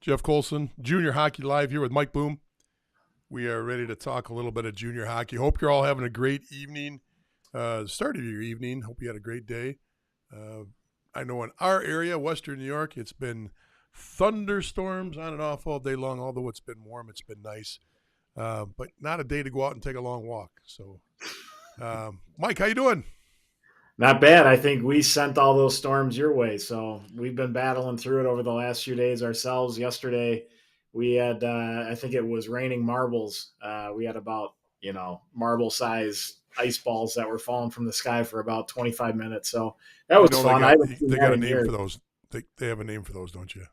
Jeff Colson, Junior Hockey Live here with Mike Boom. We are ready to talk a little bit of junior hockey. Hope you're all having a great evening, start of your evening. Hope you had a great day. I know in our area, Western New York, it's been thunderstorms on and off all day long. Although it's been warm, it's been nice, but not a day to go out and take a long walk. So, Mike, how you doing? Not bad. I think we sent all those storms your way. So we've been battling through it over the last few days ourselves. Yesterday, we had, I think it was raining marbles. We had about, marble size ice balls that were falling from the sky for about 25 minutes. So that You was know fun. I haven't seen they that got a in name years. for those. They have a name for those, don't you?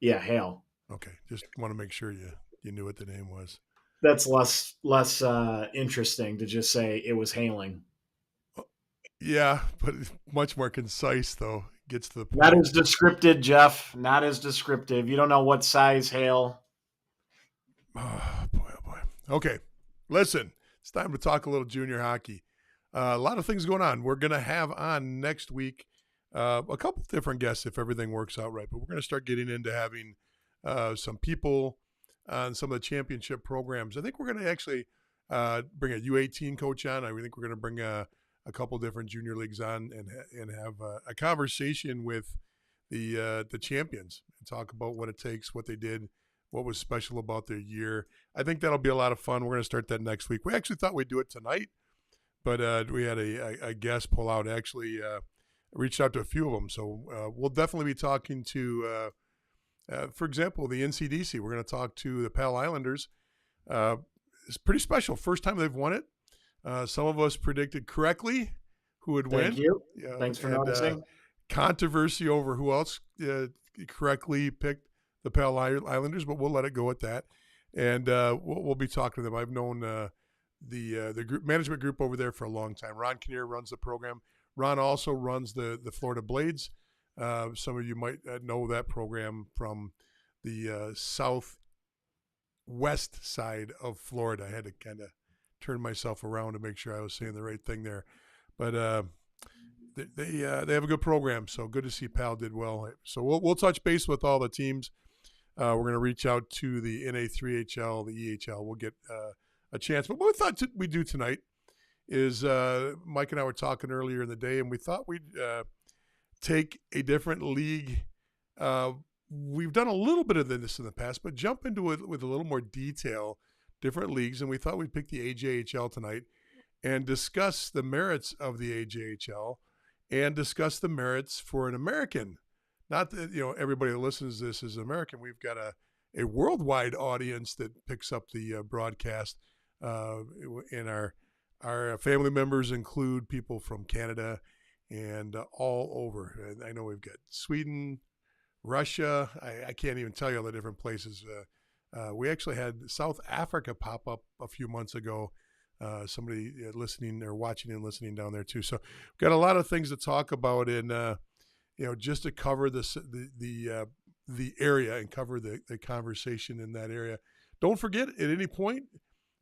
Yeah, hail. Okay, just want to make sure you knew what the name was. That's less interesting to just say it was hailing. Yeah, but it's much more concise though. Gets to the Not point. as descriptive, Jeff. Not as descriptive. You don't know what size hail. Oh boy, oh boy. Okay, listen. It's time to talk a little junior hockey. A lot of things going on. We're gonna have on next week a couple different guests if everything works out right. But we're gonna start getting into having some people on some of the championship programs. I think we're gonna actually bring a U18 coach on. I think we're gonna bring a couple different junior leagues on and have a conversation with the champions and talk about what it takes, what they did, what was special about their year. I think that'll be a lot of fun. We're going to start that next week. We actually thought we'd do it tonight, but we had a guest pull out. Actually, reached out to a few of them, so we'll definitely be talking to, for example, the NCDC. We're going to talk to the Pal Islanders. It's pretty special. First time they've won it. Some of us predicted correctly who would win. Thank you. Yeah, Thanks for and noticing. controversy over who else correctly picked the Pal Islanders, but we'll let it go at that. And we'll be talking to them. I've known the group management group over there for a long time. Ron Kinnear runs the program. Ron also runs the Florida Blades. Some of you might know that program from the southwest side of Florida. I had to kind of turn myself around to make sure I was saying the right thing there. But they have a good program, so good to see Pal did well. So we'll touch base with all the teams. We're going to reach out to the NA3HL, the EHL. We'll get a chance. But what we thought we'd do tonight is Mike and I were talking earlier in the day, and we thought we'd take a different league. We've done a little bit of this in the past, but jump into it with a little more detail, different leagues. And we thought we'd pick the AJHL tonight and discuss the merits of the AJHL and discuss the merits for an American. Not that, everybody that listens to this is American. We've got a worldwide audience that picks up the broadcast. And our family members include people from Canada and all over. And I know we've got Sweden, Russia. I can't even tell you all the different places. We actually had South Africa pop up a few months ago. Somebody listening or watching and listening down there too. So we've got a lot of things to talk about in, just to cover the area and cover the conversation in that area. Don't forget, at any point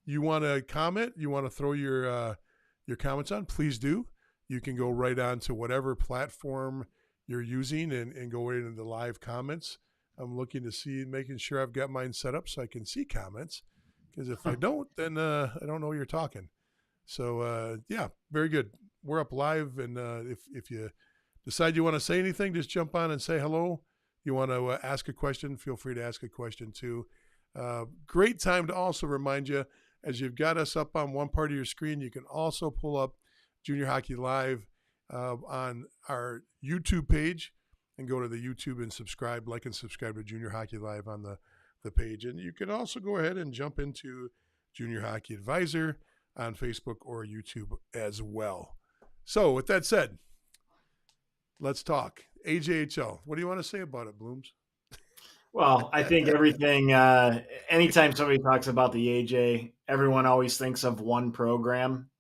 you want to comment, you want to throw your comments on, please do. You can go right on to whatever platform you're using and go right into the live comments. I'm looking to see, making sure I've got mine set up so I can see comments. Because if I don't, then I don't know you're talking. So, yeah, very good. We're up live, and if you decide you want to say anything, just jump on and say hello. You want to ask a question, feel free to ask a question too. Great time to also remind you, as you've got us up on one part of your screen, you can also pull up Junior Hockey Live on our YouTube page and go to the YouTube and subscribe, like and subscribe to Junior Hockey Live on the page. And you can also go ahead and jump into Junior Hockey Advisor on Facebook or YouTube as well. So with that said, let's talk AJHL. What do you want to say about it, Blooms? Well, I think everything, anytime somebody talks about the AJ, everyone always thinks of one program,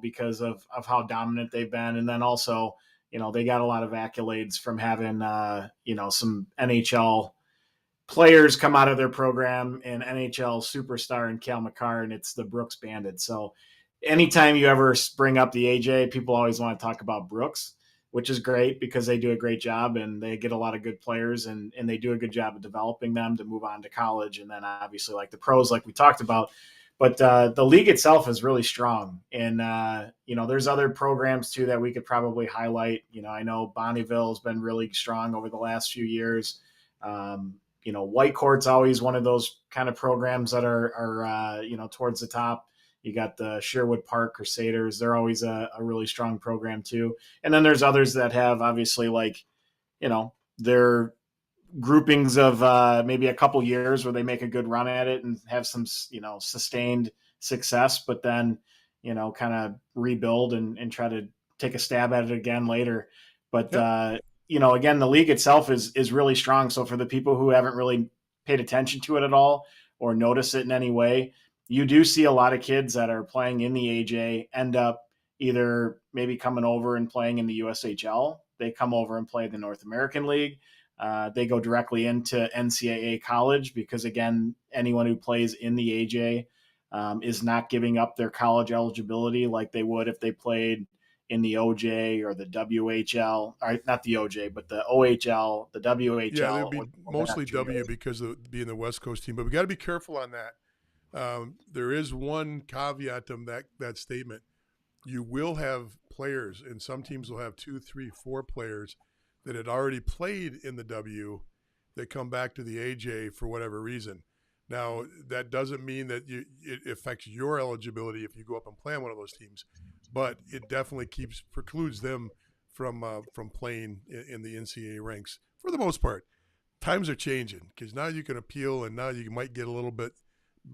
because of how dominant they've been. And then also, they got a lot of accolades from having, some NHL players come out of their program, and NHL superstar and Cal McCarr, and it's the Brooks Bandits. So anytime you ever bring up the AJ, people always want to talk about Brooks. which is great because they do a great job and they get a lot of good players, and they do a good job of developing them to move on to college. And then obviously like the pros, like we talked about, but the league itself is really strong. And, there's other programs too that we could probably highlight. I know Bonneville has been really strong over the last few years. White Court's always one of those kind of programs that are towards the top. You got the Sherwood Park Crusaders. They're always a really strong program too. And then there's others that have obviously their groupings of maybe a couple years where they make a good run at it and have some, sustained success, but then, kind of rebuild and try to take a stab at it again later. But, Yep. again, the league itself is really strong. So for the people who haven't really paid attention to it at all or notice it in any way, you do see a lot of kids that are playing in the AJ end up either maybe coming over and playing in the USHL. They come over and play the North American League. They go directly into NCAA college because, again, anyone who plays in the AJ is not giving up their college eligibility like they would if they played in the OJ or the WHL, or not the OJ, but the OHL, the Yeah, WHL. they'd be mostly W because of being the West Coast team, but we got to be careful on that. There is one caveat to that statement. You will have players, and some teams will have 2, 3, 4 players that had already played in the W that come back to the AJ for whatever reason. Now, that doesn't mean that it affects your eligibility if you go up and play on one of those teams, but it definitely precludes them from playing in the NCAA ranks for the most part. Times are changing because now you can appeal, and now you might get a little bit.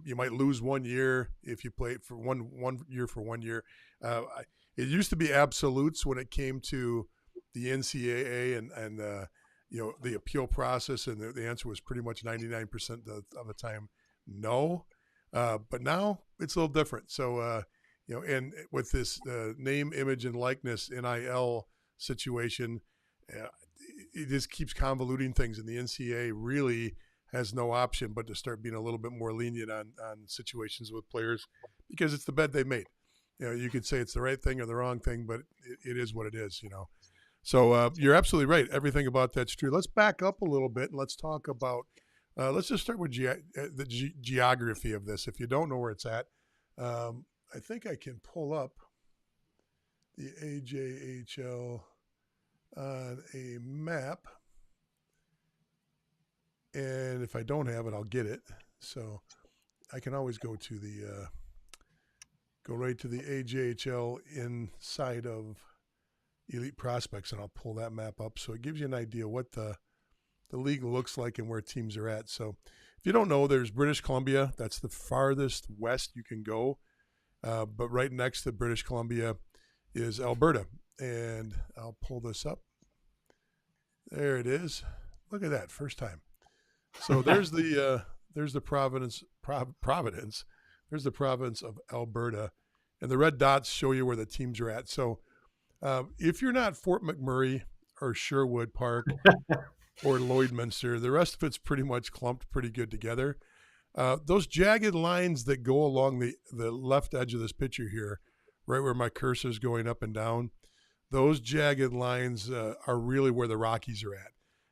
You might lose 1 year if you play for one year for 1 year. It used to be absolutes when it came to the NCAA and the appeal process, and the answer was pretty much 99% of the time no. But now it's a little different. So and with this name, image, and likeness (NIL) situation, it just keeps convoluting things, and the NCAA really has no option but to start being a little bit more lenient on situations with players because it's the bed they made. You could say it's the right thing or the wrong thing, but it is what it is. So you're absolutely right. Everything about that's true. Let's back up a little bit and let's talk about. Let's just start with the geography of this. If you don't know where it's at, I think I can pull up the AJHL on a map. And if I don't have it, I'll get it. So I can always go right to the AJHL inside of Elite Prospects, and I'll pull that map up. So it gives you an idea what the league looks like and where teams are at. So if you don't know, there's British Columbia. That's the farthest west you can go. But right next to British Columbia is Alberta. And I'll pull this up. There it is. Look at that, first time. So there's the Providence. There's the province of Alberta, and the red dots show you where the teams are at. So if you're not Fort McMurray or Sherwood Park or Lloydminster, the rest of it's pretty much clumped pretty good together. Those jagged lines that go along the left edge of this picture here, right where my cursor is going up and down, those jagged lines are really where the Rockies are at.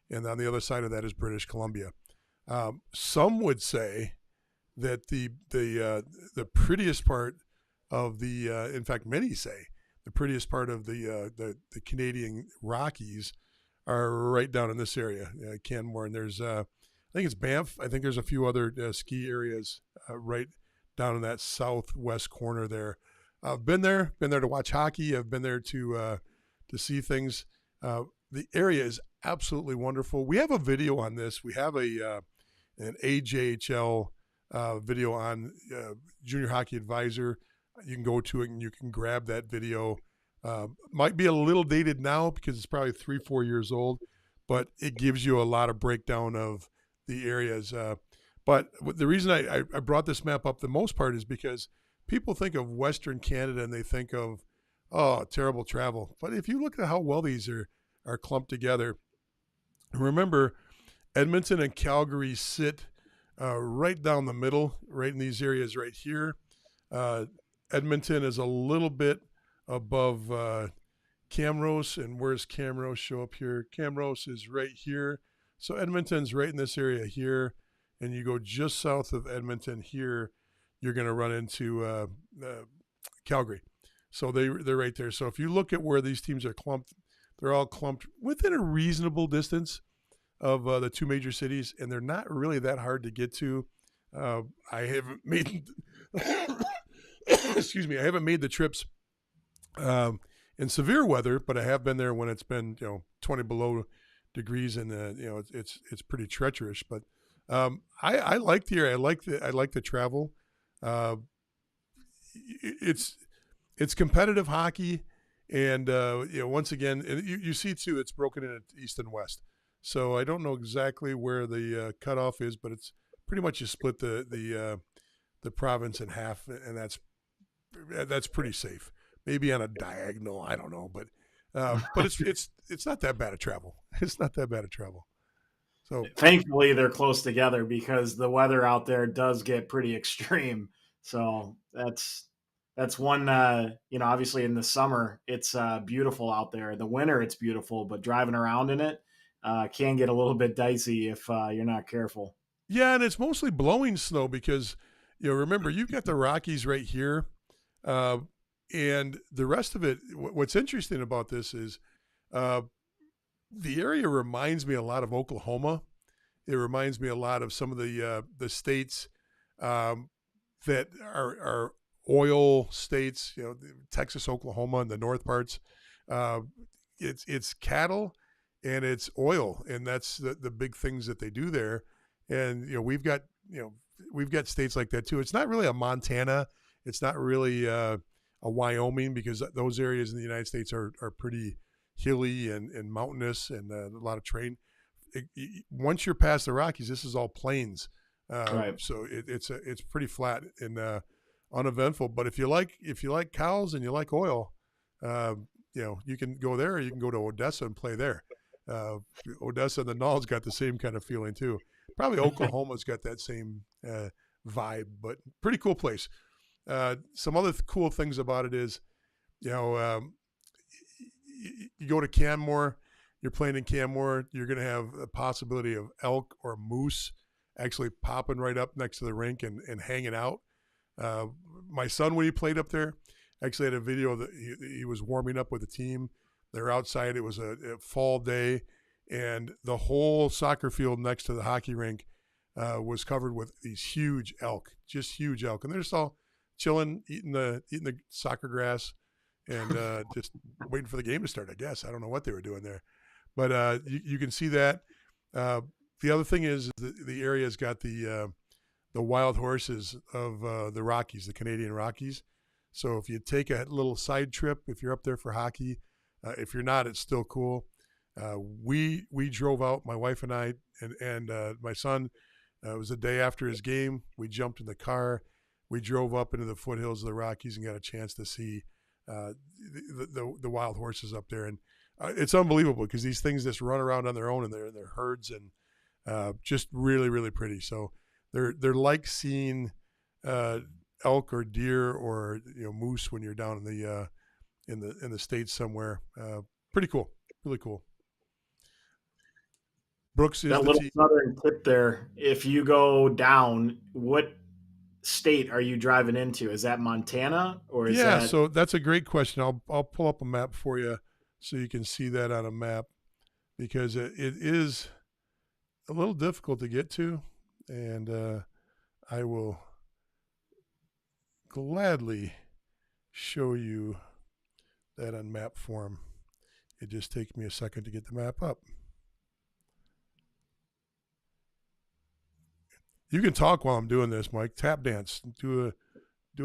And on the other side of that is British Columbia. Some would say that the prettiest part of in fact, many say the prettiest part of the Canadian Rockies are right down in this area, Canmore, and there's I think it's Banff. I think there's a few other ski areas right down in that southwest corner there. I've been there to watch hockey. I've been there to see things. The area is absolutely wonderful. We have a video on this. We have an AJHL video on Junior Hockey Advisor. You can go to it and you can grab that video. Might be a little dated now because it's probably 3-4 years old, but it gives you a lot of breakdown of the areas. But the reason I brought this map up the most part is because people think of Western Canada and they think of, terrible travel. But if you look at how well these are clumped together, remember, Edmonton and Calgary sit right down the middle, right in these areas right here. Edmonton is a little bit above Camrose, and where's Camrose show up here? Camrose is right here. So Edmonton's right in this area here, and you go just south of Edmonton here, you're going to run into Calgary. So they're right there. So if you look at where these teams are clumped, they're all clumped within a reasonable distance of the two major cities, and they're not really that hard to get to. I haven't made excuse me, I haven't made the trips in severe weather, but I have been there when it's been 20 below degrees, and it's pretty treacherous. But I like the area. I like the travel. Uh, it's competitive hockey, and once again, you see too, it's broken into east and west. So I don't know exactly where the cutoff is, but it's pretty much you split the province in half, and that's pretty safe. Maybe on a diagonal, I don't know, but it's not that bad of travel. It's not that bad of travel. So thankfully they're close together because the weather out there does get pretty extreme. So that's one. Obviously in the summer it's beautiful out there. The winter it's beautiful, but driving around in it can get a little bit dicey if you're not careful. yeah, and it's mostly blowing snow because remember you've got the Rockies right here, uh, and the rest of it. What's interesting about this is the area reminds me a lot of Oklahoma. It reminds me a lot of some of the states um, that are oil states. Texas, Oklahoma, and the north parts. Uh, it's cattle and it's oil, and that's the big things that they do there. And we've got states like that too. It's not really a Montana. It's not really a Wyoming, because those areas in the United States are pretty hilly and mountainous, and a lot of terrain. Once you're past the Rockies, this is all plains, Right. so it's pretty flat and uneventful. But if you like cows and you like oil, uh, you can go there, or you can go to Odessa and play there. Uh, Odessa and the Null's got the same kind of feeling too. Probably Oklahoma's got that same vibe, but pretty cool place. Some other cool things about it is, you know, um, you go to Canmore, you're playing in Canmore, you're going to have a possibility of elk or moose actually popping right up next to the rink and hanging out. Uh, my son, when he played up there, actually had a video that he was warming up with the team. They're outside. It was a fall day, and the whole soccer field next to the hockey rink was covered with these huge elk, just huge elk, and they're just all chilling, eating the soccer grass, and just waiting for the game to start. I guess I don't know what they were doing there, but you can see that. The other thing is the area's got the wild horses of the Rockies, the Canadian Rockies. So if you take a little side trip, if you're up there for hockey, if you're not, it's still cool. We drove out, my wife and I, and my son. It was the day after his game. We jumped in the car. We drove up into the foothills of the Rockies and got a chance to see the wild horses up there. And it's unbelievable because these things just run around on their own, and they're in their herds, and just really, really pretty. So they're like seeing elk or deer or moose when you're down in the States somewhere. Pretty cool, really cool. Brooks is That the little team. southern tip there. If you go down, what state are you driving into? Is that Montana or is Yeah, that so that's a great question. I'll pull up a map for you so you can see that on a map, because it is a little difficult to get to, and I will gladly show you that on map form. It just takes me a second to get the map up. You can talk while I'm doing this, Mike. Tap dance. Do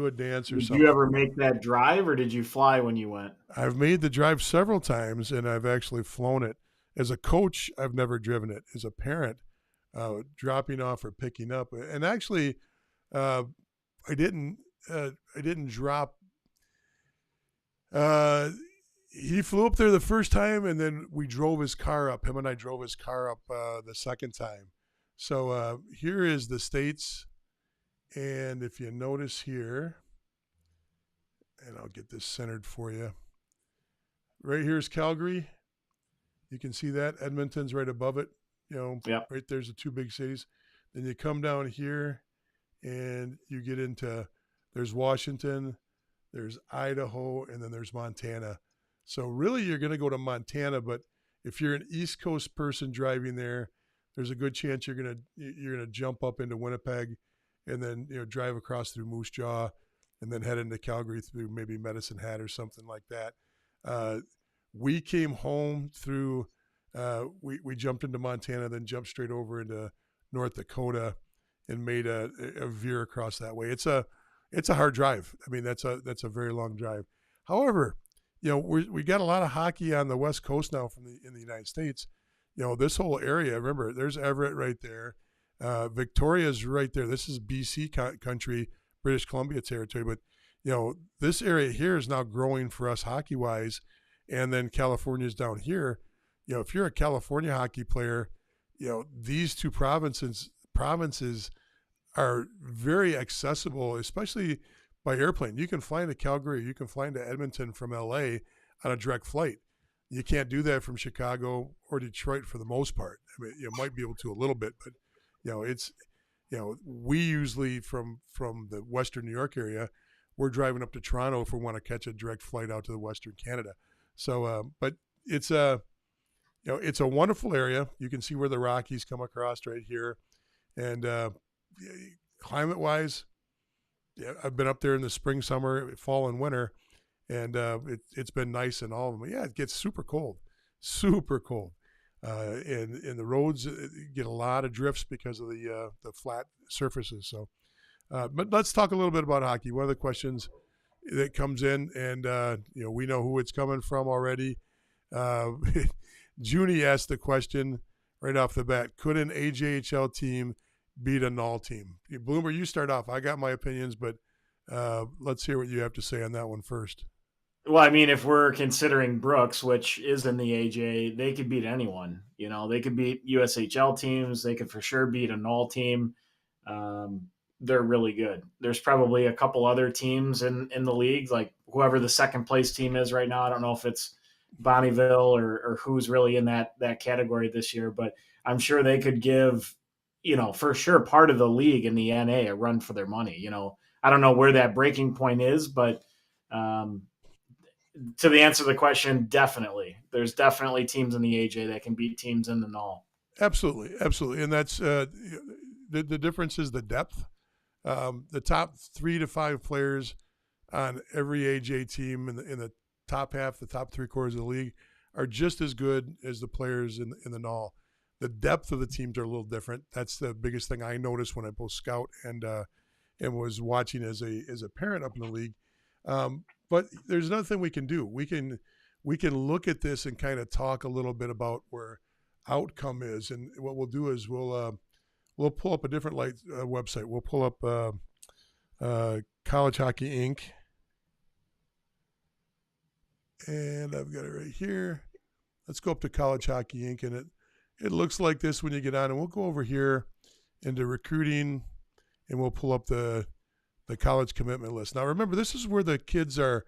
a dance or did you something. ever make that drive or did you fly when you went? I've made the drive several times, and I've actually flown it. As a coach, I've never driven it. As a parent, dropping off or picking up, and actually, uh, I didn't. I didn't drop. Uh, he flew up there the first time, and then we drove his car up. Him and I drove his car up the second time. So here is the States, and if you notice here, and I'll get this centered for you. right here is Calgary. You can see that Edmonton's right above it. Yep. Right there's the two big cities. Then you come down here, and you get into there's Washington, there's Idaho, and then there's Montana. So really, you're going to go to Montana, but if you're an East Coast person driving there, there's a good chance you're gonna jump up into Winnipeg, and then drive across through Moose Jaw, and then head into Calgary through maybe Medicine Hat or something like that. We came home through. We jumped into Montana, then jumped straight over into North Dakota, and made a veer across that way. It's a hard drive. I mean, that's a very long drive. However, we got a lot of hockey on the West Coast now in the United States. This whole area. Remember, there's Everett right there. Victoria's right there. This is BC country, British Columbia territory. But this area here is now growing for us hockey wise, and then California's down here. If you're a California hockey player, these two provinces are very accessible, especially by airplane. You can fly into Calgary, you can fly into Edmonton from LA on a direct flight. You can't do that from Chicago or Detroit for the most part. I mean, you might be able to a little bit, but it's we usually from the Western New York area, we're driving up to Toronto if we want to catch a direct flight out to the Western Canada. So, but it's a wonderful area. You can see where the Rockies come across right here, and climate-wise, I've been up there in the spring, summer, fall, and winter, and it's been nice in all of them. Yeah, it gets super cold, and the roads get a lot of drifts because of the flat surfaces. So, but let's talk a little bit about hockey. One of the questions that comes in, and we know who it's coming from already. Junie asked the question right off the bat: could an AJHL team beat a Null team? Bloomer, you start off. I got my opinions, but let's hear what you have to say on that one first. Well, I mean, if we're considering Brooks, which is in the AJ, they could beat anyone. They could beat USHL teams. They could for sure beat a Null team. They're really good. There's probably a couple other teams in the league, like whoever the second place team is right now. I don't know if it's Bonnyville or who's really in that category this year, but I'm sure they could give, for sure part of the league in the NA a run for their money. I don't know where that breaking point is, but to the answer to the question, definitely. There's definitely teams in the AJ that can beat teams in the Null. Absolutely. And that's the difference is the depth. The top 3 to 5 players on every AJ team in the top half, the top 3/4 of the league, are just as good as the players in the Null. The depth of the teams are a little different. That's the biggest thing I noticed when I both scout and was watching as a parent up in the league. But there's another thing we can do. We can look at this and kind of talk a little bit about where outcome is. And what we'll do is we'll pull up a different website. We'll pull up College Hockey Inc. And I've got it right here. Let's go up to College Hockey Inc. And it looks like this when you get on. And we'll go over here into recruiting, and we'll pull up the college commitment list. Now, remember, this is where the kids are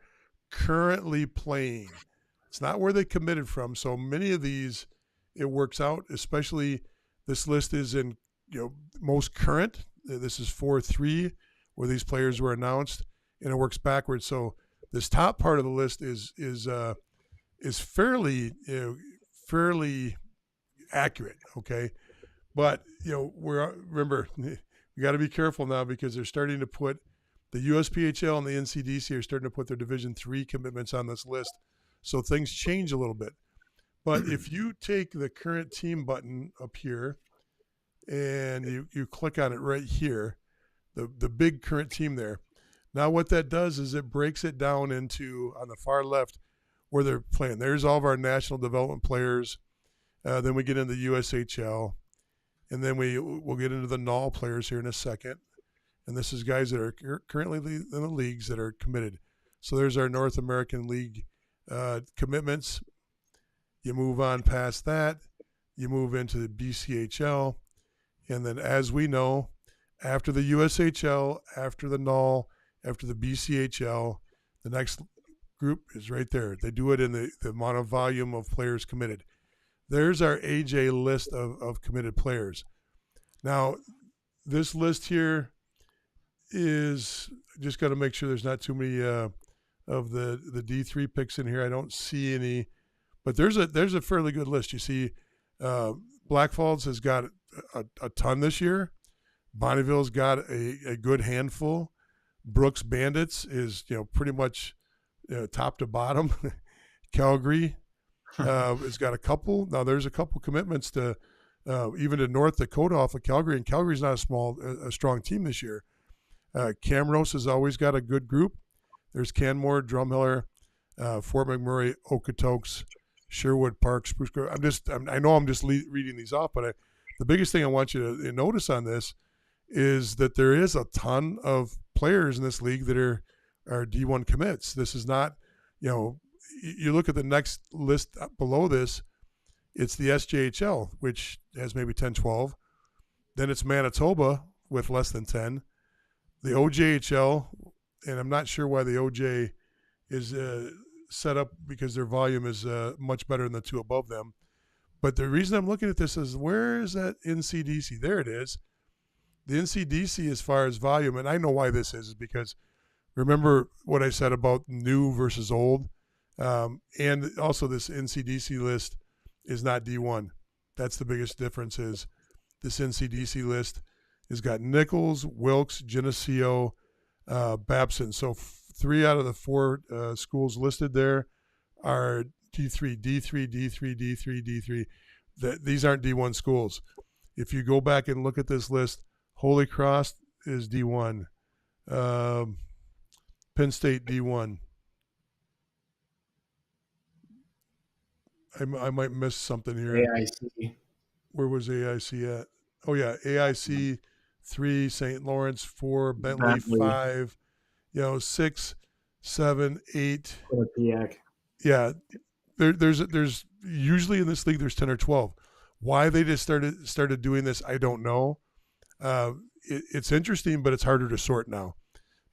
currently playing. It's not where they committed from. So many of these, it works out, especially this list is in most current. This is 4-3, where these players were announced, and it works backwards. So this top part of the list is fairly accurate, okay? But remember, we got to be careful now because they're starting to put the USPHL and the NCDC are starting to put their Division III commitments on this list, so things change a little bit. But if you take the current team button up here and you click on it right here, the big current team there. Now what that does is it breaks it down into, on the far left, where they're playing. There's all of our national development players. Then we get into the USHL. And then we'll get into the Null players here in a second. And this is guys that are currently in the leagues that are committed. So there's our North American League commitments. You move on past that. You move into the BCHL. And then as we know, after the USHL, after the Null, after the BCHL, the next group is right there. They do it in the amount of volume of players committed. There's our AJ list of committed players. Now, this list here is just got to make sure there's not too many of the D3 picks in here. I don't see any, but there's a fairly good list. You see, Black Falls has got a ton this year. Bonneville's got a good handful. Brooks Bandits is pretty much top to bottom. Calgary has got a couple. Now there's a couple commitments to even to North Dakota off of Calgary, and Calgary's not a strong team this year. Camrose has always got a good group. There's Canmore, Drumheller, Fort McMurray, Okotoks, Sherwood Park, Spruce Grove. I know I'm just reading these off, but the biggest thing I want you to notice on this is that there is a ton of players in this league that are D1 commits. This is not, you look at the next list below this, it's the SJHL, which has maybe 10, 12. Then it's Manitoba with less than 10. The OJHL, and I'm not sure why the OJ is set up because their volume is much better than the two above them. But the reason I'm looking at this is, where is that NCDC? There it is. The NCDC, as far as volume, and I know why this is because remember what I said about new versus old? And also this NCDC list is not D1. That's the biggest difference. Is this NCDC list has got Nichols, Wilkes, Geneseo, Babson. So 3 out of the 4 schools listed there are D3, D3, D3, D3, D3. These aren't D1 schools. If you go back and look at this list, Holy Cross is D1. Penn State D1. I might miss something here. AIC. Where was AIC at? Oh yeah, AIC 3, St. Lawrence 4, Bentley 5, 6, 7, 8. Quinnipiac. Yeah, there's usually in this league there's 10 or 12. Why they just started doing this, I don't know. It's interesting, but it's harder to sort now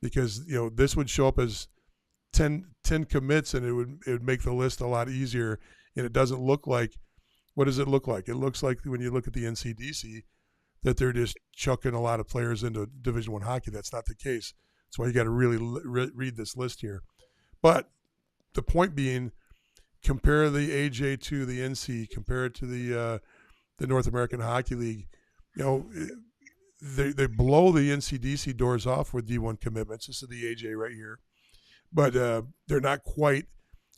because this would show up as 10 commits, and it would make the list a lot easier. And it doesn't look like. What does it look like? It looks like when you look at the NCDC that they're just chucking a lot of players into Division I hockey. That's not the case. That's why you got to really read this list here. But the point being, compare the AJ to the NC, compare it to the North American Hockey League. They blow the NCDC doors off with D1 commitments. This is the AJ right here, but they're not quite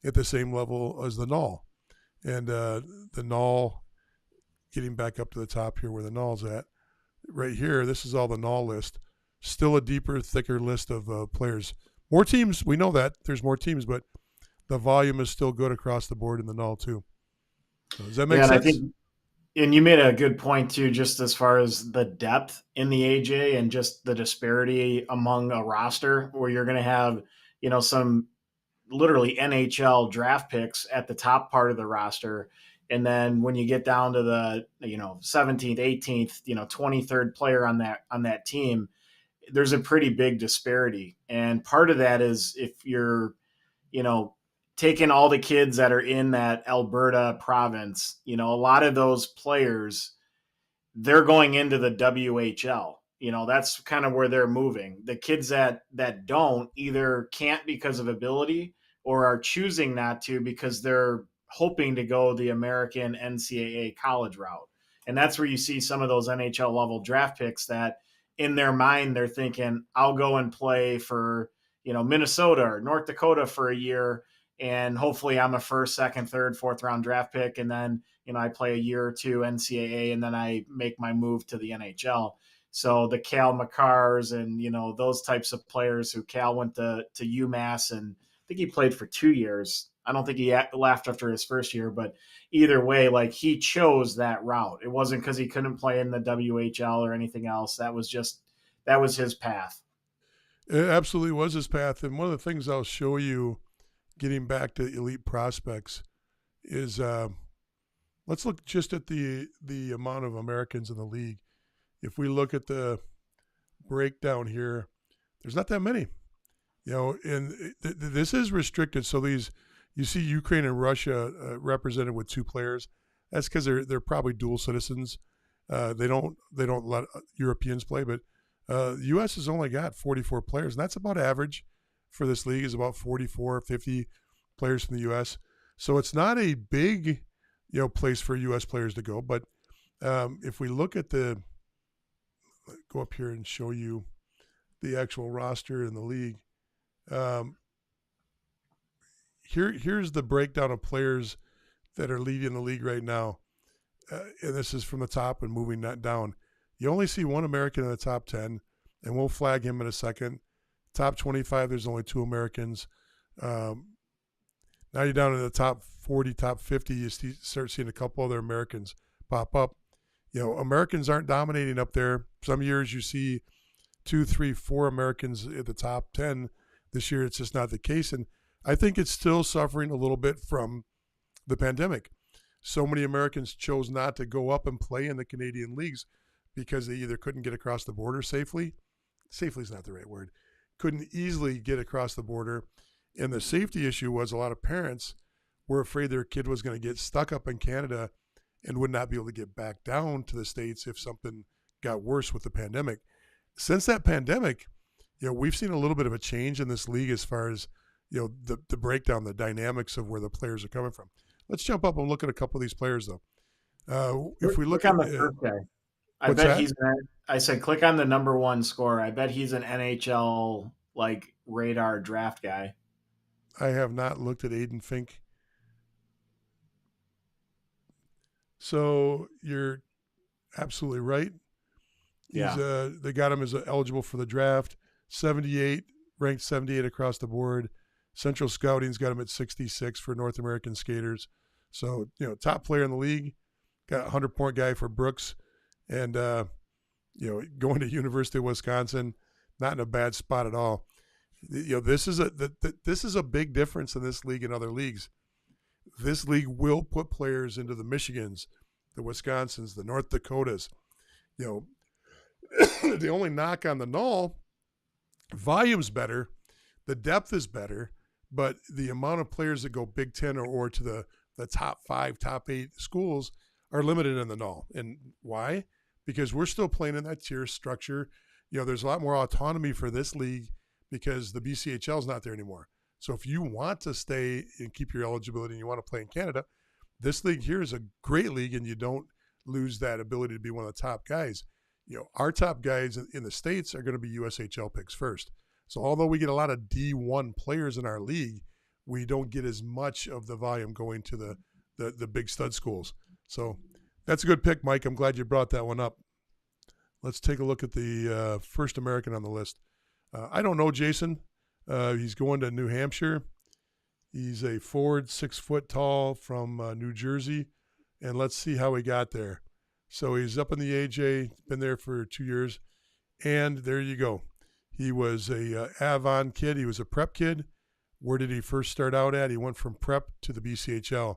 at the same level as the NAL. And the NAL, getting back up to the top here where the NAL's at, right here, this is all the NAL list. Still a deeper, thicker list of players. More teams, we know that. There's more teams, but the volume is still good across the board in the NAL too. So does that make sense? And you made a good point too, just as far as the depth in the AJ and just the disparity among a roster where you're going to have, some literally NHL draft picks at the top part of the roster. And then when you get down to the, 17th, 18th, 23rd player on that team, there's a pretty big disparity. And part of that is if you're, taking all the kids that are in that Alberta province, a lot of those players, they're going into the WHL. That's kind of where they're moving. The kids that don't either can't because of ability or are choosing not to because they're hoping to go the American NCAA college route. And that's where you see some of those NHL level draft picks that in their mind, they're thinking, I'll go and play for, Minnesota or North Dakota for a year. And hopefully I'm a first, second, third, fourth round draft pick. And then, I play a year or two NCAA and then I make my move to the NHL. So the Cal McCarrs and, those types of players who Cal went to UMass, and I think he played for 2 years. I don't think he left after his first year, but either way, like he chose that route. It wasn't because he couldn't play in the WHL or anything else. That was his path. It absolutely was his path. And one of the things I'll show you, getting back to elite prospects, is let's look just at the amount of Americans in the league. If we look at the breakdown here, there's not that many. And this is restricted. So you see Ukraine and Russia represented with two players. That's because they're probably dual citizens. They don't let Europeans play, but the U.S. has only got 44 players, and that's about average for this league. Is about 44, 50 players from the U.S. So it's not a big place for U.S. players to go. But if we look at go up here and show you the actual roster in the league. Um, here's the breakdown of players that are leading the league right now, and this is from the top and moving that down. You only see one American in the top 10, and we'll flag him in a second. Top 25, there's only two Americans. Um, Now you're down in the top 40, top 50. You start seeing a couple other Americans pop up. Americans aren't dominating up there. Some years you see 2, 3, 4 Americans at the top 10. This year it's just not the case. And I think it's still suffering a little bit from the pandemic. So many Americans chose not to go up and play in the Canadian leagues because they either couldn't get across the border safely. Safely is not the right word. Couldn't easily get across the border. And the safety issue was a lot of parents were afraid their kid was going to get stuck up in Canada and would not be able to get back down to the States if something got worse with the pandemic. Since that pandemic, we've seen a little bit of a change in this league as far as, the breakdown, the dynamics of where the players are coming from. Let's jump up and look at a couple of these players, though. If we look Click at on the first guy. I what's bet that? he's. I said, click on the number one scorer. I bet he's an NHL like radar draft guy. I have not looked at Aiden Fink. So you're absolutely right. Yeah. They got him as eligible for the draft. 78, ranked 78 across the board. Central Scouting's got him at 66 for North American skaters. So top player in the league. Got a 100-point guy for Brooks, and going to University of Wisconsin, not in a bad spot at all. This is a big difference in this league and other leagues. This league will put players into the Michigans, the Wisconsins, the North Dakotas. The only knock on the null, volume's better, the depth is better, but the amount of players that go Big Ten or to the top 5, top 8 schools are limited in the null. And why? Because we're still playing in that tier structure. There's a lot more autonomy for this league because the BCHL is not there anymore. So if you want to stay and keep your eligibility and you want to play in Canada, this league here is a great league, and you don't lose that ability to be one of the top guys. Our top guys in the States are going to be USHL picks first. So although we get a lot of D1 players in our league, we don't get as much of the volume going to the big stud schools. So that's a good pick, Mike. I'm glad you brought that one up. Let's take a look at the first American on the list. I don't know Jason. He's going to New Hampshire. He's a forward, 6 foot tall from New Jersey. And let's see how he got there. So he's up in the AJ, been there for 2 years. And there you go. He was a Avon kid. He was a prep kid. Where did he first start out at? He went from prep to the BCHL.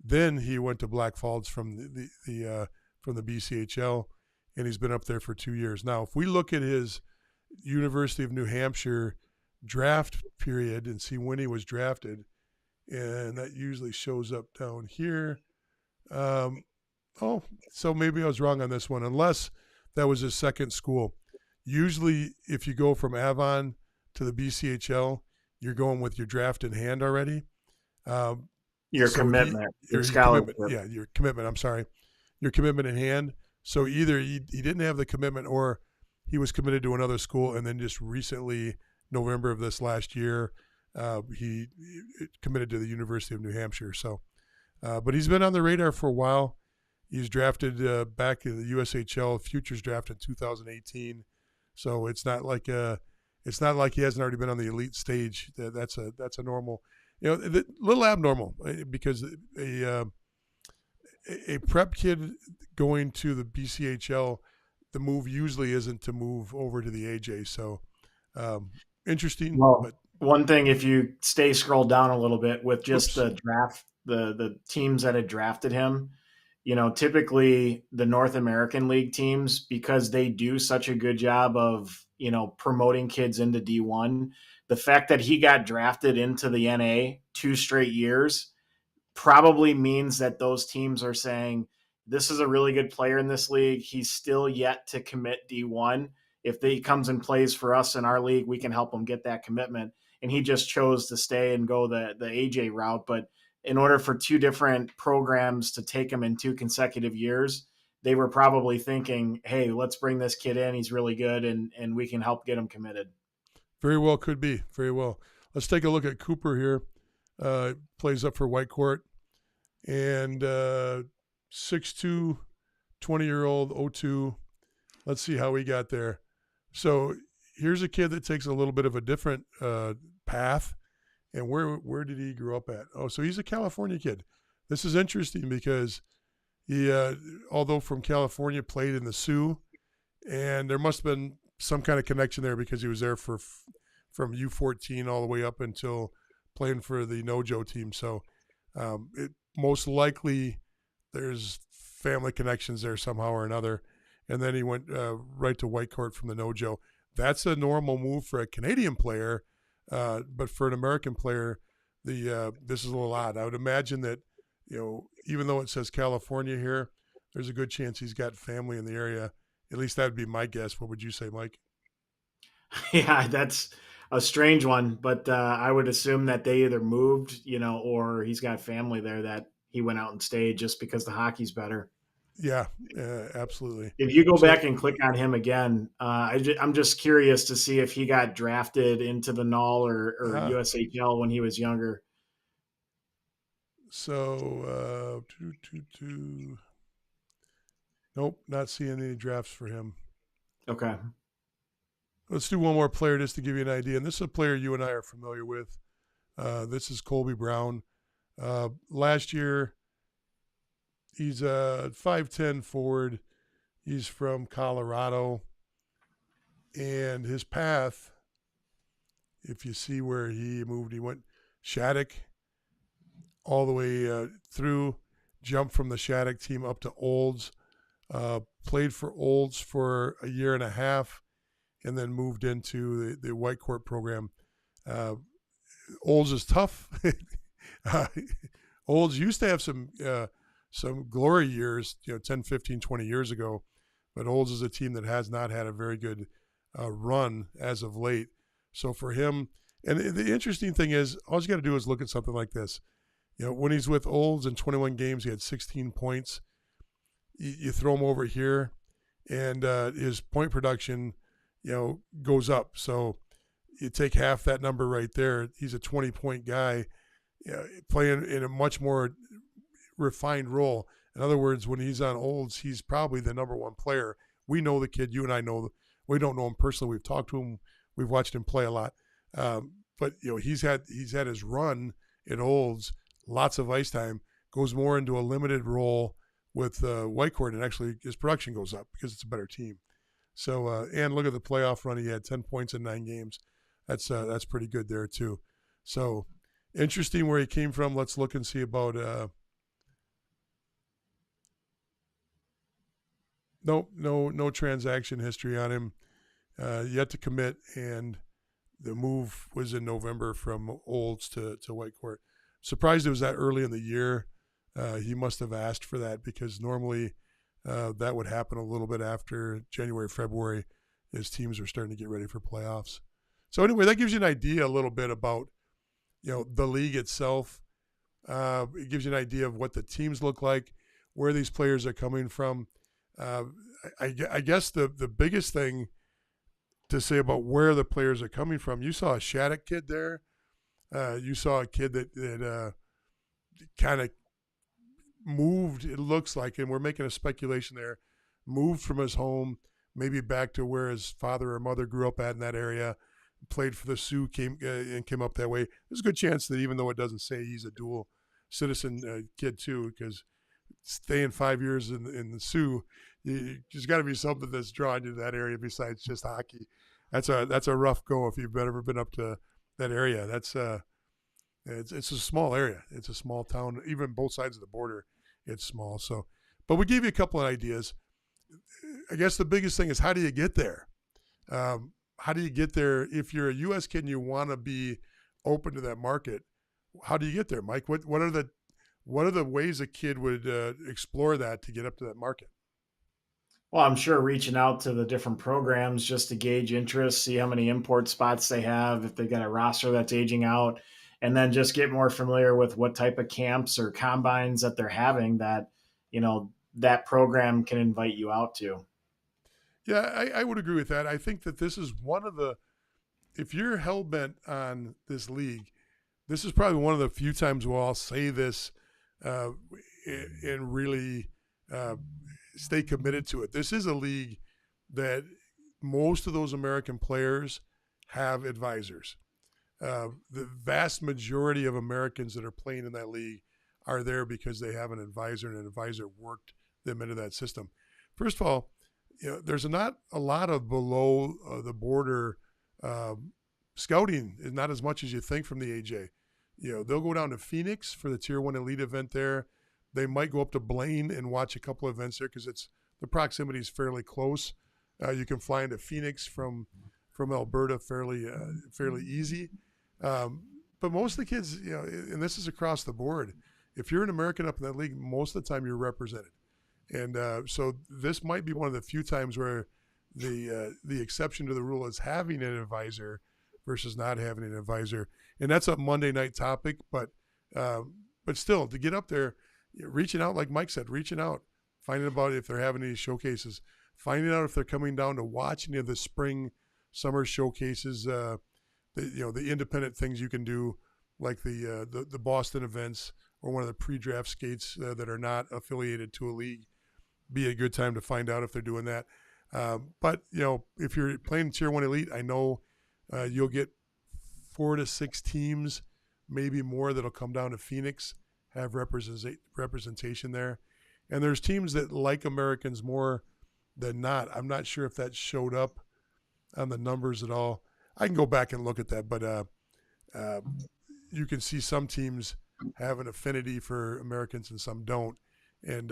Then he went to Black Falls from from the BCHL, and he's been up there for 2 years. Now, if we look at his University of New Hampshire draft period and see when he was drafted, and that usually shows up down here. So maybe I was wrong on this one, unless that was his second school. Usually, if you go from Avon to the BCHL, you're going with your draft in hand already. Your commitment, your scholarship. Your commitment. I'm sorry. Your commitment in hand. So either he didn't have the commitment, or he was committed to another school, and then just recently, November of this last year, he committed to the University of New Hampshire. So, but he's been on the radar for a while. He's drafted back in the USHL Futures draft in 2018. So it's not like he hasn't already been on the elite stage. That's a normal, a little abnormal, because a prep kid going to the BCHL, the move usually isn't to move over to the AJ. So interesting. Well, but one thing, if you scroll down a little bit with just oops. the draft, the teams that had drafted him, typically the North American League teams, because they do such a good job of, promoting kids into D1, the fact that he got drafted into the NA 2 straight years probably means that those teams are saying, this is a really good player in this league. He's still yet to commit D1. If he comes and plays for us in our league, we can help him get that commitment. And he just chose to stay and go the AJ route. But in order for two different programs to take him in 2 consecutive years, they were probably thinking, hey, let's bring this kid in. He's really good, and we can help get him committed. Very well could be. Very well. Let's take a look at Cooper here. Plays up for Whitecourt. And 6'2", 20-year-old, 02. Let's see how he got there. So here's a kid that takes a little bit of a different path. And where did he grow up at? Oh, so he's a California kid. This is interesting because he, although from California, played in the Sioux. And there must have been some kind of connection there because he was there from U14 all the way up until playing for the Nojo team. So it most likely there's family connections there somehow or another. And then he went right to Whitecourt from the Nojo. That's a normal move for a Canadian player, but for an American player, this is a little odd. I would imagine that, even though it says California here, there's a good chance he's got family in the area. At least that would be my guess. What would you say, Mike? Yeah, that's a strange one, but I would assume that they either moved, or he's got family there that he went out and stayed just because the hockey's better. Yeah, absolutely. If you go back and click on him again, I'm just curious to see if he got drafted into the NUL or USHL when he was younger. So, nope, not seeing any drafts for him. Okay. Let's do one more player just to give you an idea. And this is a player you and I are familiar with. This is Colby Brown. Last year, he's a 5'10" forward. He's from Colorado. And his path, if you see where he moved, he went Shattuck all the way through, jumped from the Shattuck team up to Olds, played for Olds for a year and a half, and then moved into the Whitecourt program. Olds is tough. Olds used to have some glory years, 10, 15, 20 years ago, but Olds is a team that has not had a very good run as of late. So for him, and the interesting thing is, all you got to do is look at something like this. When he's with Olds in 21 games, he had 16 points. You throw him over here, and his point production, goes up. So you take half that number right there. He's a 20-point guy playing in a much more refined role. In other words, when he's on Olds, he's probably the number one player. We know the kid. You and I know. We don't know him personally. We've talked to him. We've watched him play a lot. But he's had his run at Olds, lots of ice time, goes more into a limited role with Whitecourt, and actually his production goes up because it's a better team. So and look at the playoff run. He had 10 points in 9 games. That's pretty good there too. So interesting where he came from. Let's look and see about no transaction history on him. Yet to commit, and the move was in November from Olds to Whitecourt. Surprised it was that early in the year. He must have asked for that because normally that would happen a little bit after January, February, as teams are starting to get ready for playoffs. So anyway, that gives you an idea a little bit about the league itself. It gives you an idea of what the teams look like, where these players are coming from. I guess the biggest thing to say about where the players are coming from, you saw a Shattuck kid there. You saw a kid that kind of moved, it looks like, and we're making a speculation there, moved from his home, maybe back to where his father or mother grew up at in that area, played for the Sioux, came up that way. There's a good chance that even though it doesn't say he's a dual citizen kid too, because staying 5 years in the Sioux, there's got to be something that's drawing you to that area besides just hockey. That's a rough go if you've ever been up to that area. That's it's a small area. It's a small town. Even both sides of the border, it's small. So, But we gave you a couple of ideas. I guess the biggest thing is, how do you get there? How do you get there if you're a U.S. kid and you want to be open to that market? How do you get there, Mike? What are the ways a kid would explore that to get up to that market? Well, I'm sure reaching out to the different programs just to gauge interest, see how many import spots they have, if they've got a roster that's aging out, and then just get more familiar with what type of camps or combines that they're having that, that program can invite you out to. Yeah, I would agree with that. I think that this is one of the, if you're hell bent on this league, this is probably one of the few times where I'll say this uh, and really uh, stay committed to it. This is a league that most of those American players have advisors. The vast majority of Americans that are playing in that league are there because they have an advisor, and an advisor worked them into that system. First of all, there's not a lot of below the border scouting, not as much as you think from the AJ. They'll go down to Phoenix for the Tier 1 Elite event there. They might go up to Blaine and watch a couple of events there because the proximity is fairly close. You can fly into Phoenix from Alberta fairly easy. But most of the kids, and this is across the board, if you're an American up in that league, most of the time you're represented. And so this might be one of the few times where the exception to the rule is having an advisor versus not having an advisor. And that's a Monday night topic, but still, to get up there, reaching out, like Mike said, reaching out, finding out if they're having any showcases, finding out if they're coming down to watch any of the spring, summer showcases, the independent things you can do, like the Boston events or one of the pre-draft skates that are not affiliated to a league. Be a good time to find out if they're doing that. But if you're playing Tier 1 Elite, I know you'll get 4 to 6 teams, maybe more, that'll come down to Phoenix, have representation there. And there's teams that like Americans more than not. I'm not sure if that showed up on the numbers at all. I can go back and look at that, but you can see some teams have an affinity for Americans and some don't, and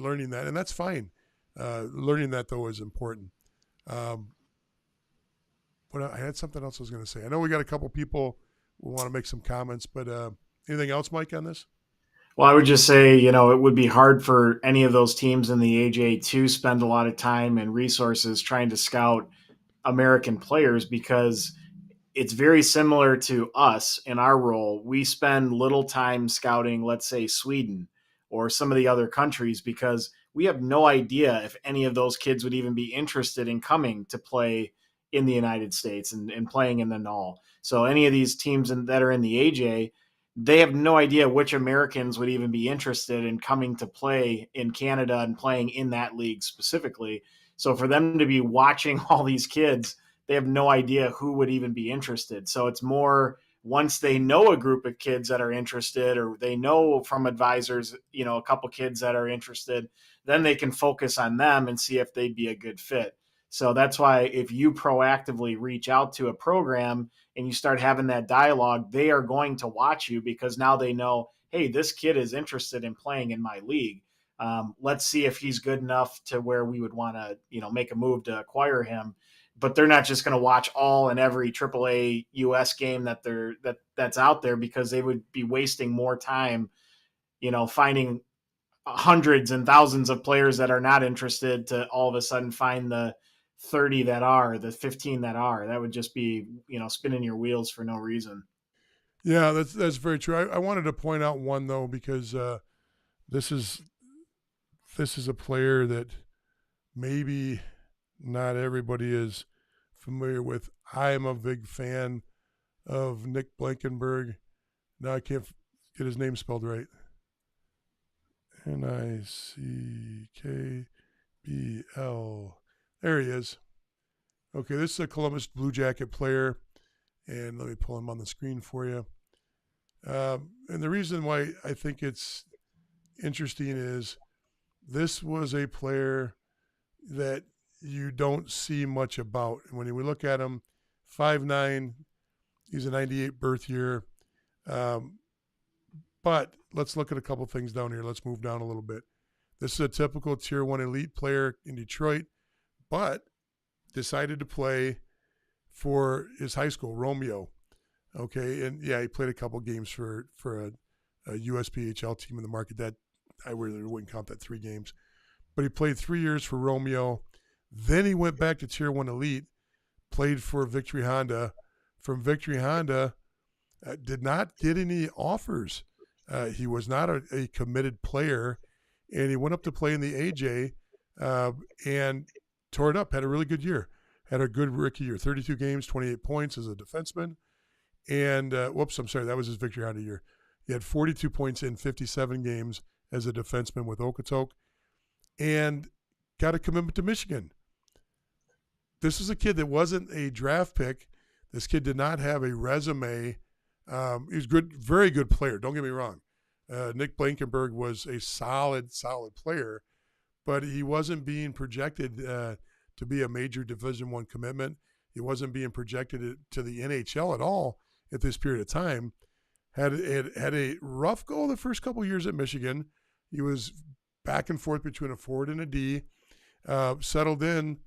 learning that, and that's fine. Learning that, though, is important. But I had something else I was going to say. I know we got a couple people who want to make some comments, but anything else, Mike, on this? Well, I would just say, it would be hard for any of those teams in the AJ to spend a lot of time and resources trying to scout American players because it's very similar to us in our role. We spend little time scouting, let's say, Sweden or some of the other countries because we have no idea if any of those kids would even be interested in coming to play in the United States and playing in the NAL. So any of these teams that are in the AJ, they have no idea which Americans would even be interested in coming to play in Canada and playing in that league specifically. So for them to be watching all these kids, they have no idea who would even be interested. So it's more once they know a group of kids that are interested, or they know from advisors, a couple kids that are interested, then they can focus on them and see if they'd be a good fit. So that's why if you proactively reach out to a program and you start having that dialogue, they are going to watch you because now they know, hey, this kid is interested in playing in my league. Let's see if he's good enough to where we would want to, make a move to acquire him. But they're not just going to watch all and every AAA US game that's out there because they would be wasting more time, finding hundreds and thousands of players that are not interested to all of a sudden find the 30 that are, the 15 that are. That would just be, spinning your wheels for no reason. Yeah, that's very true. I wanted to point out one, though, because this is a player that maybe not everybody is familiar with. I am a big fan of Nick Blankenberg. Now I can't get his name spelled right. Nickbl. There he is. Okay, this is a Columbus Blue Jacket player, and let me pull him on the screen for you. And the reason why I think it's interesting is this was a player that you don't see much about. When we look at him, 5'9", he's a 98 birth year. But let's look at a couple things down here. Let's move down a little bit. This is a typical Tier 1 elite player in Detroit, but decided to play for his high school, Romeo. Okay, and yeah, he played a couple games for a USPHL team in the market. That I really wouldn't count that 3 games, but he played 3 years for Romeo. Then he went back to Tier 1 Elite, played for Victory Honda. From Victory Honda, did not get any offers. He was not a committed player, and he went up to play in the AJ and tore it up. Had a really good year. Had a good rookie year. 32 games, 28 points as a defenseman. And whoops, I'm sorry, that was his Victory Honda year. He had 42 points in 57 games as a defenseman with Okotok, and got a commitment to Michigan. This is a kid that wasn't a draft pick. This kid did not have a resume. He was good, very good player. Don't get me wrong. Nick Blankenberg was a solid player, but he wasn't being projected to be a major Division I commitment. He wasn't being projected to the NHL at all at this period of time. Had a rough go the first couple of years at Michigan. He was back and forth between a forward and a D. Settled in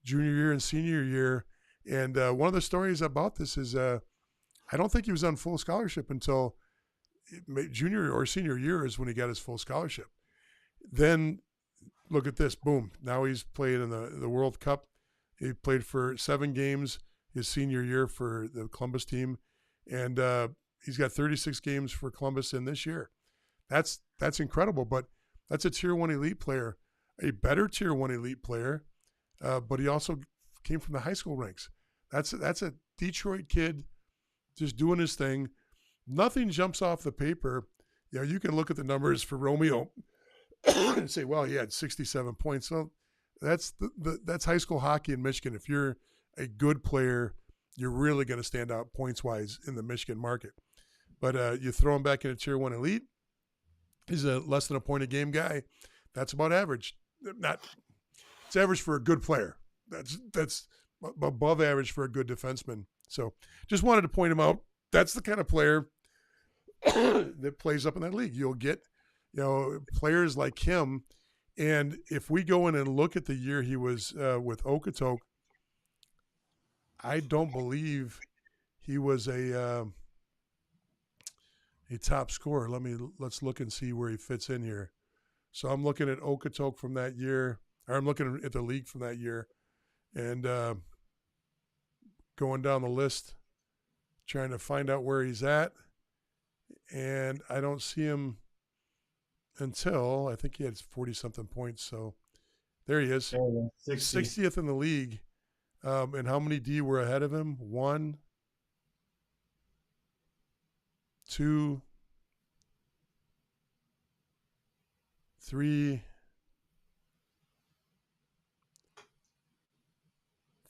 junior year and senior year. And one of the stories about this is I don't think he was on full scholarship until junior or senior year is when he got his full scholarship. Then look at this, boom. Now he's played in the World Cup. He played for 7 games his senior year for the Columbus team. And he's got 36 games for Columbus in this year. That's incredible, but that's a Tier 1 elite player, a better Tier 1 elite player, but he also came from the high school ranks. That's a Detroit kid just doing his thing. Nothing jumps off the paper. You know, you can look at the numbers for Romeo and say, well, he had 67 points. So that's that's high school hockey in Michigan. If you're a good player, you're really going to stand out points-wise in the Michigan market. But you throw him back in a Tier 1 elite, he's a less than a point a game guy. That's about average. It's average for a good player. That's above average for a good defenseman. So just wanted to point him out. That's the kind of player that plays up in that league. You'll get, players like him. And if we go in and look at the year he was with Okotok, I don't believe he was a top scorer. Let's look and see where he fits in here. So I'm looking at Okotok from that year, or I'm looking at the league from that year, and going down the list, trying to find out where he's at, and I don't see him until I think he had 40-something points. So there he is, 60th in the league. And how many D were ahead of him? 1, 2, 3,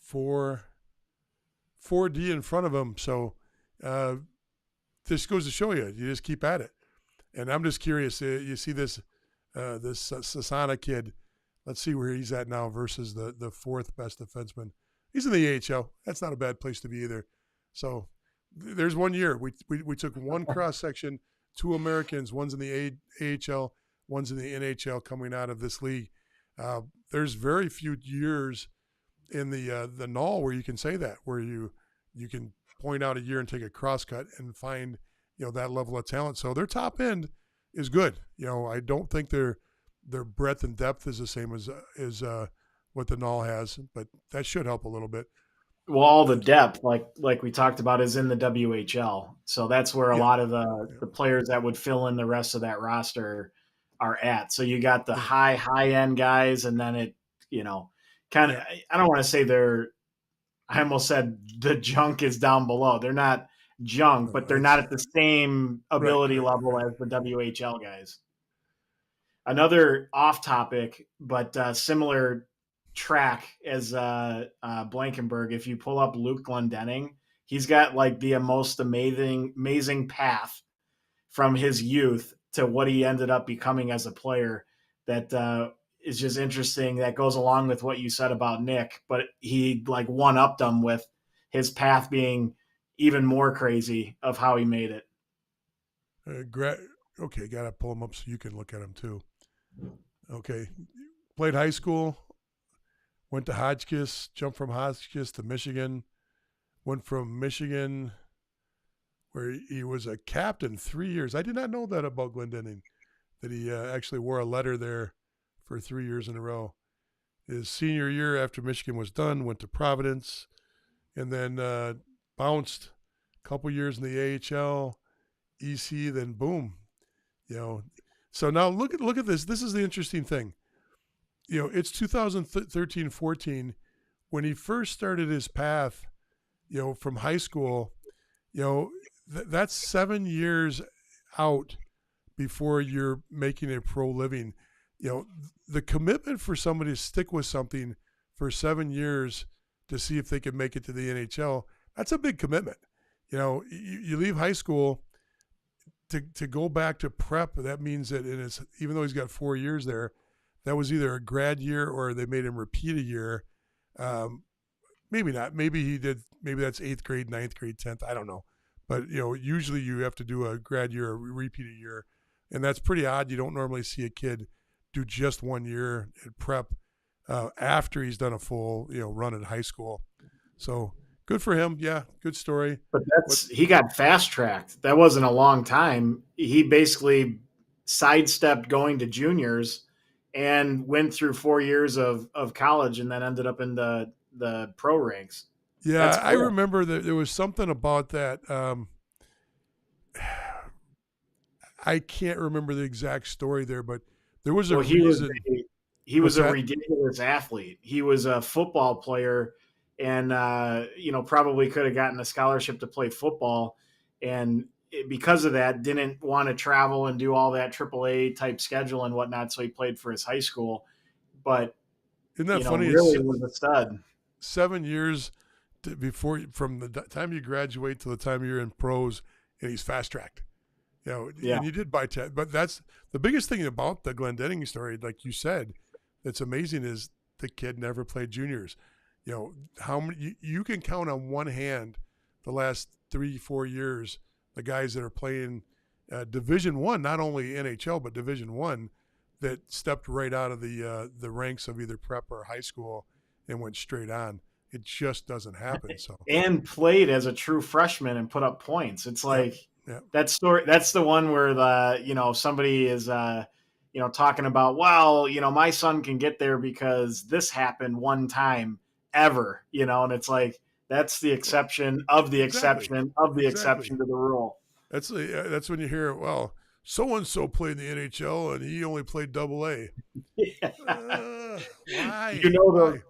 4 D in front of him. So this goes to show you just keep at it. And I'm just curious. You see this Sasana kid. Let's see where he's at now versus the 4th best defenseman. He's in the AHL. That's not a bad place to be either. So there's 1 year. We took one cross section, 2 Americans. One's in the AHL, one's in the NHL coming out of this league. There's very few years in the null where you can say that, where you can point out a year and take a cross cut and find that level of talent. So their top end is good. I don't think their breadth and depth is the same as what the null has, but that should help a little bit. Well, all the depth, like we talked about, is in the WHL. So that's where a lot of the players that would fill in the rest of that roster are at. So you got the high end guys, and then it, kind of, I don't want to say I almost said the junk is down below. They're not junk, but they're not at the same ability level as the WHL guys. Another off topic, but similar track as Blankenberg. If you pull up Luke Glendenning, he's got like the most amazing path from his youth to what he ended up becoming as a player. That is just interesting. That goes along with what you said about Nick, but he like one-upped him with his path being even more crazy of how he made it. Okay, got to pull him up so you can look at him too. Okay. Played high school, went to Hotchkiss, jumped from Hotchkiss to Michigan, went from Michigan, where he was a captain 3 years. I did not know that about Glendenning, that he actually wore a letter there for 3 years in a row. His senior year after Michigan was done, went to Providence, and then bounced a couple years in the AHL, EC, then boom, you know. So now look at this. This is the interesting thing. You know, it's 2013-14 when he first started his path, you know, from high school. You know, that's 7 years out before you're making a pro living. You know, the commitment for somebody to stick with something for 7 years to see if they can make it to the NHL, that's a big commitment. You know, you leave high school to go back to prep. That means that even though he's got 4 years there, that was either a grad year or they made him repeat a year. Maybe not. Maybe he did. Maybe that's 8th grade, 9th grade, 10th. I don't know. But, you know, usually you have to do a grad year or repeat a year. And that's pretty odd. You don't normally see a kid do just 1 year at prep after he's done a full, you know, run in high school. So good for him. Yeah, good story. But he got fast tracked. That wasn't a long time. He basically sidestepped going to juniors and went through 4 years of college and then ended up in the pro ranks. Yeah, Cool. I remember that there was something about that. I can't remember the exact story there, but there was a reason. He was a ridiculous athlete. He was a football player and, you know, probably could have gotten a scholarship to play football. And because of that, didn't want to travel and do all that AAA type schedule and whatnot. So he played for his high school. But, isn't that funny? Really was a stud. 7 years from the time you graduate to the time you're in pros, and he's fast tracked. You know, and you did buy 10, but that's the biggest thing about the Glendenning story, like you said, that's amazing is the kid never played juniors. You know, how many you can count on one hand the last 3-4 years the guys that are playing Division I, not only NHL but Division I, that stepped right out of the ranks of either prep or high school and went straight on. It just doesn't happen. So and played as a true freshman and put up points. It's like that story. That's the one where somebody is talking about, well, my son can get there because this happened one time ever, and it's like that's the exception of the exception of the exception to the rule. That's when you hear, well, so and so played in the NHL and he only played AA. Why? Why?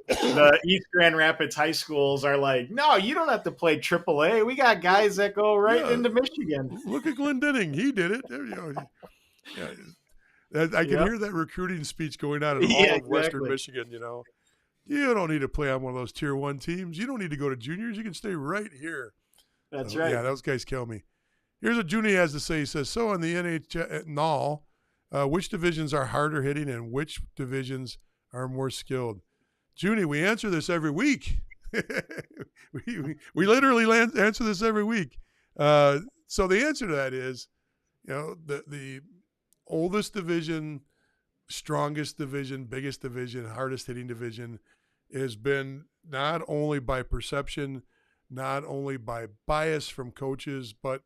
The East Grand Rapids high schools are like, no, you don't have to play AAA. We got guys that go right into Michigan. Look at Glendenning. He did it. I can hear that recruiting speech going on in all of Western Michigan, You don't need to play on one of those Tier 1 teams. You don't need to go to juniors. You can stay right here. That's right. Yeah, those guys kill me. Here's what Junie has to say. He says, so in the NHL, which divisions are harder hitting and which divisions are more skilled? Junie, we answer this every week. we literally answer this every week. So the answer to that is, the oldest division, strongest division, biggest division, hardest hitting division has been not only by perception, not only by bias from coaches, but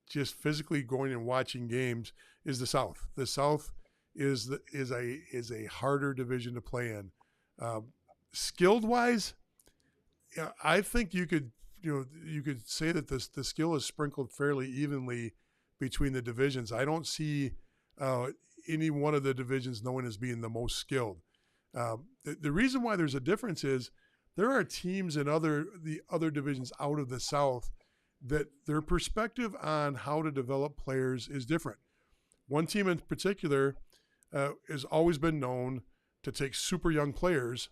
just physically going and watching games is the South. The South is a harder division to play in. Skilled wise, I think you could say that the skill is sprinkled fairly evenly between the divisions. I don't see any one of the divisions known as being the most skilled. The reason why there's a difference is there are teams in the other divisions out of the South that their perspective on how to develop players is different. One team in particular has always been known to take super young players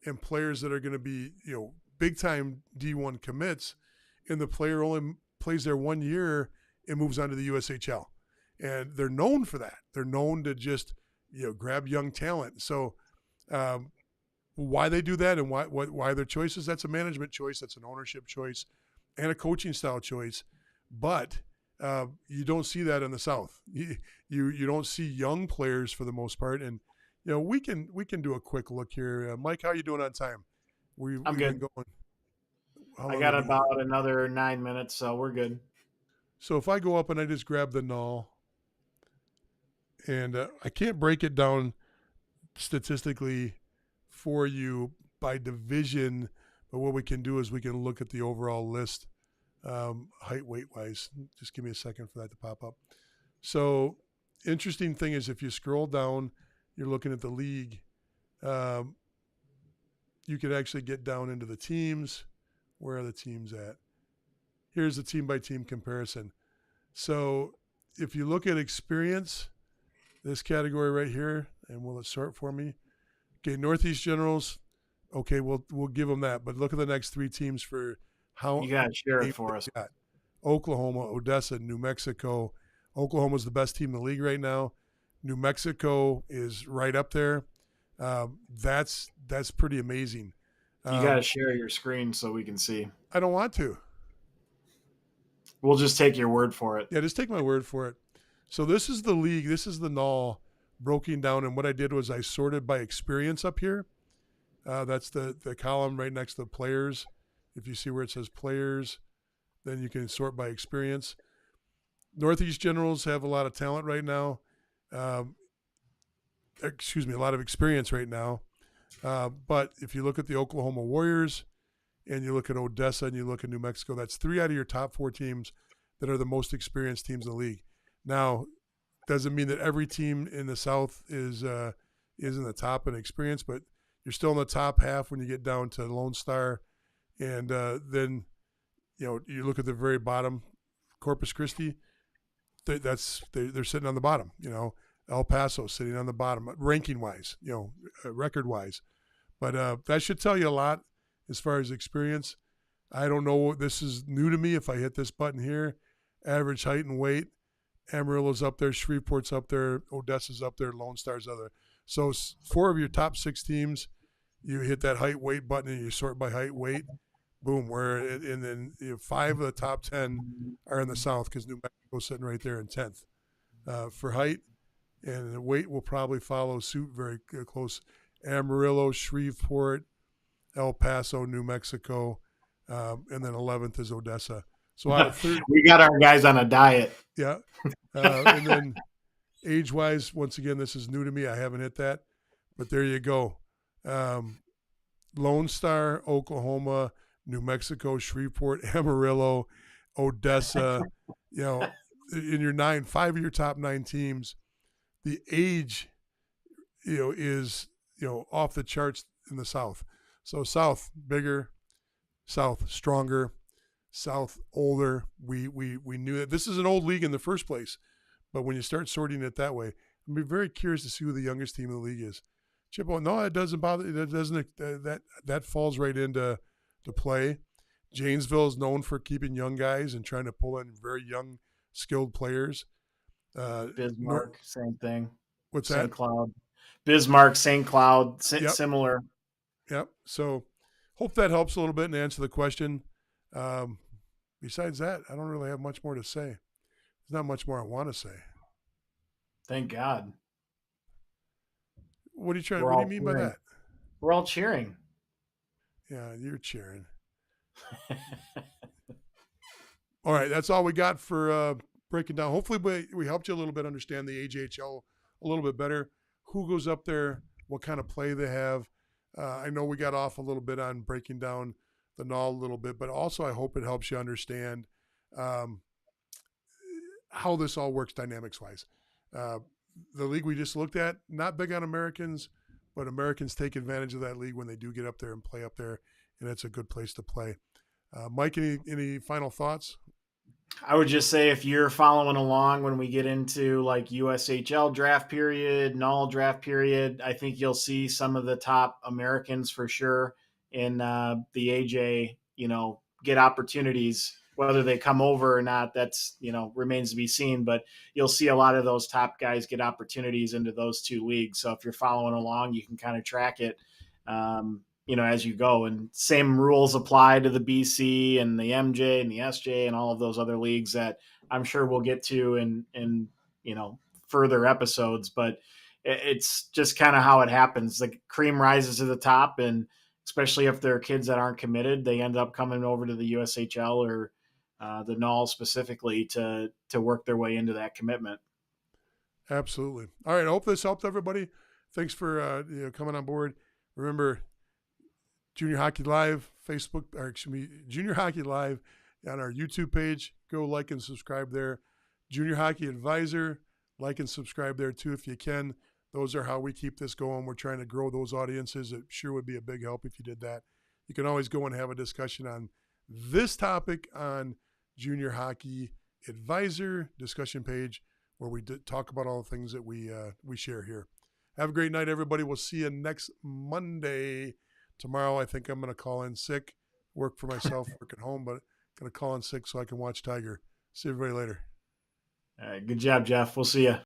and players that are going to be, big time D1 commits, and the player only plays there 1 year and moves on to the USHL. And they're known for that. They're known to just, grab young talent. So why they do that and why their choices, that's a management choice, that's an ownership choice, and a coaching style choice. But You don't see that in the South. You don't see young players for the most part, and we can do a quick look here. Mike, how you doing on time? I'm We've been good. going. How I long we got been? about another 9 minutes, so we're good. So if I go up and I just grab the null, and I can't break it down statistically for you by division, but what we can do is we can look at the overall list, height, weight wise. Just give me a second for that to pop up. So, interesting thing is if you scroll down, you're looking at the league. Um, you could actually get down into the teams. Where are the teams at? Here's the team by team comparison. So, if you look at experience, this category right here, and will it sort for me? Okay, Northeast Generals. Okay, we'll give them that. But look at the next three teams for how You got to share it they for us. got. Oklahoma, Odessa, New Mexico. Oklahoma's the best team in the league right now. New Mexico is right up there. That's pretty amazing. You got to share your screen so we can see. I don't want to. We'll just take your word for it. Yeah, just take my word for it. So this is the league. This is the null broken down. And what I did was I sorted by experience up here. That's the column right next to the players. If you see where it says players, then you can sort by experience. Northeast Generals have a lot of talent right now. A lot of experience right now. But if you look at the Oklahoma Warriors and you look at Odessa and you look at New Mexico, that's 3 out of your top 4 teams that are the most experienced teams in the league. Now, doesn't mean that every team in the South is in the top in experience, but you're still in the top half when you get down to Lone Star, and then you look at the very bottom, Corpus Christi. They're sitting on the bottom. El Paso sitting on the bottom, ranking wise, record wise. But that should tell you a lot as far as experience. I don't know. This is new to me. If I hit this button here, average height and weight, Amarillo's up there, Shreveport's up there, Odessa's up there, Lone Star's up there. So 4 of your top 6 teams, you hit that height weight button and you sort by height weight. Boom, and then 5 of the top 10 are in the South because New Mexico's sitting right there in 10th for height, and the weight will probably follow suit very close. Amarillo, Shreveport, El Paso, New Mexico, and then 11th is Odessa. So out of 30, we got our guys on a diet. Yeah, and then age-wise, once again, this is new to me. I haven't hit that, but there you go. Lone Star, Oklahoma, New Mexico, Shreveport, Amarillo, Odessa. In your 5 of your top 9 teams, the age, is off the charts in the South. So South bigger, South stronger, South older. We knew that this is an old league in the first place, but when you start sorting it that way, I'd be very curious to see who the youngest team in the league is. Chippewa, no, it doesn't bother. It doesn't. That falls right into play. Janesville is known for keeping young guys and trying to pull in very young, skilled players. Bismarck, same thing. What's St. that? Cloud. Bismarck, St. Cloud, Yep. Similar. Yep. So, hope that helps a little bit and answer the question. Besides that, I don't really have much more to say. There's not much more I want to say. Thank God. What do you mean by that? We're all cheering. Yeah, you're cheering. All right, that's all we got for breaking down. Hopefully, we helped you a little bit understand the AJHL a little bit better. Who goes up there? What kind of play they have? I know we got off a little bit on breaking down the null a little bit, but also I hope it helps you understand how this all works dynamics-wise. The league we just looked at, not big on Americans, but Americans take advantage of that league when they do get up there and play up there, and it's a good place to play. Mike, any final thoughts? I would just say if you're following along when we get into like USHL draft period, null draft period, I think you'll see some of the top Americans for sure in the AJ, get opportunities. Whether they come over or not, that's, remains to be seen. But you'll see a lot of those top guys get opportunities into those 2 leagues. So if you're following along, you can kind of track it. as you go. And same rules apply to the BC and the MJ and the SJ and all of those other leagues that I'm sure we'll get to in further episodes. But it's just kind of how it happens. The cream rises to the top, and especially if there are kids that aren't committed, they end up coming over to the USHL or the NOL specifically to work their way into that commitment. Absolutely. All right. I hope this helped everybody. Thanks for coming on board. Remember, Junior Hockey Live Facebook, or excuse me, Junior Hockey Live on our YouTube page. Go like and subscribe there. Junior Hockey Advisor, like and subscribe there too if you can. Those are how we keep this going. We're trying to grow those audiences. It sure would be a big help if you did that. You can always go and have a discussion on this topic on Junior Hockey Advisor discussion page, where we talk about all the things that we share here. Have a great night, everybody. We'll see you next Monday. Tomorrow, I think I'm going to call in sick. Work for myself, work at home, but going to call in sick so I can watch Tiger. See everybody later. All right. Good job, Jeff. We'll see you.